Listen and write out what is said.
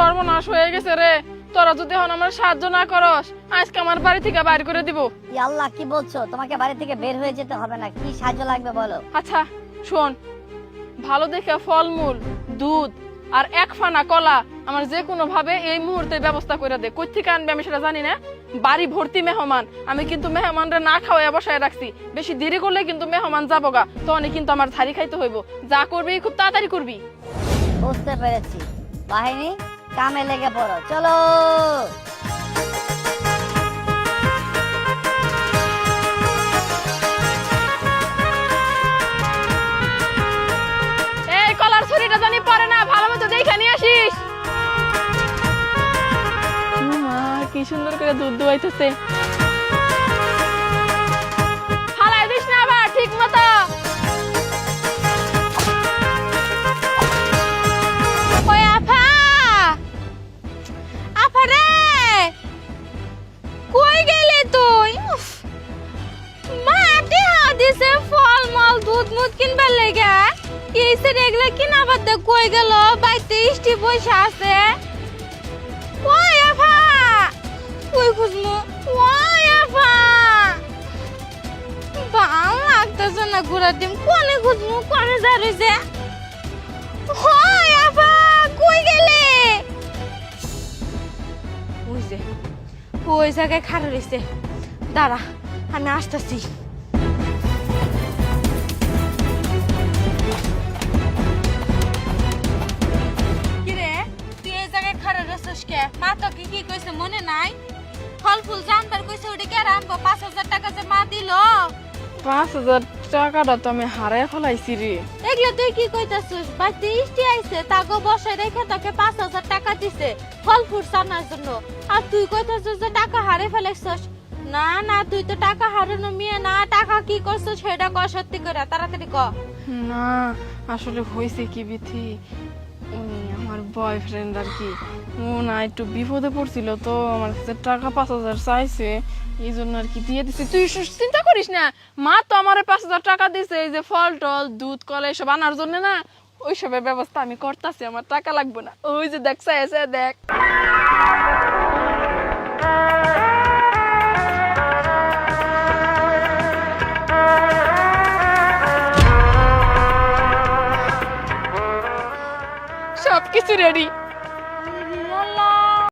সর্বনাশ হয়ে গেছে রে। তোরা যদি এখন আমার সাহায্য না করস, আজকে আমার বাড়ি থেকে বাইর করে দিব। আল্লাহ, কি বলছো? তোমাকে বাড়ি থেকে বের হয়ে যেতে হবে না, কি সাহায্য লাগবে বলো। আচ্ছা শোন, ভালো দেখে ফলমূল, দুধ আর এক ফানা কলা আমার যে কোনো ভাবে এই মুহূর্তে ব্যবস্থা করে দে। কই থেকে আনবে আমি সেটা জানি না। বাড়ি ভর্তি মেহমান, আমি কিন্তু মেহমানরা না খাওয়াই বসায় রাখছি। বেশি দেরি করলে কিন্তু মেহমান যাবো গা, তখন কিন্তু আমার থারি খাইতে হইব। যা করবি খুব তাড়াতাড়ি করবি। বুঝতে পেরেছি। বাহিনী, কামে লেগে পড়ো, চলো। এই কলার ছুরিটা জানি পরে না, ভালো মতো দেখে নিয়ে আসিস। কি সুন্দর করে দুধ দুয়াইতেছে। ফালাই দিস না আবার, ঠিক মতো। ওই আফা, আফা রে, কই গেলি তুই? উফ, মাটি হাদিসে ফল মল দুধ মুধ কিনবার লেগে এই সে এগুলা কিনা বাদ দে, কই গেল? বাইতে ইষ্টি বসে আছে। ওই আফা, কই খুঁজমু? ওই আফা, ভাল লাগতেছে না ঘুরা ডিম, কোনে খুঁজমু, কোনে যা রইছে? ওই আফা, কই গেলে? ওই যে ওই জায়গায় খাড়া রইছে, দাঁড়া আমি আসতেছি। কিরে, তুই এই জায়গায় খাড়া রইছিস কে? মা তোকে কি কইছে মনে নাই? ফল ফুল জানবার কইছে, ওটা কে আনবো? 5,000 টাকা যে মা দিল। 5,000 টাকাটা তো আমি হারাই ফেলাইছি রে। এগুলো তুই কি কইতাছিস? বাইতে ইষ্টি আইছে, তাগো বসায় রেখে তোকে 5,000 টাকা দিছে ফল ফুল আনার জন্য, আর তুই কইতাছিস যে টাকা হারে ফেলাইছস। না না, তুই তো টাকা হারানো মেয়ে না, টাকা কি করছিস সেটা ক, সত্যি করে তাড়াতাড়ি ক। না আসলে হয়েছে কি বিথি, উনি আমার বয়ফ্রেন্ড আর কি, ও না একটু বিপদে পড়ছিল, তো আমার কাছে টাকা 5,000 চাইছে, এই জন্য আর কি দিয়ে দিছি। তুই চিন্তা করিস না, মা তো আমার 5,000 টাকা দিছে এই যে ফল টল দুধ কলা এসব আনার জন্য না, ওইসবের ব্যবস্থা আমি করতেছি, আমার টাকা লাগবে না। ওই যে দেখ চাইছে, দেখ। সবকিছু রেডি।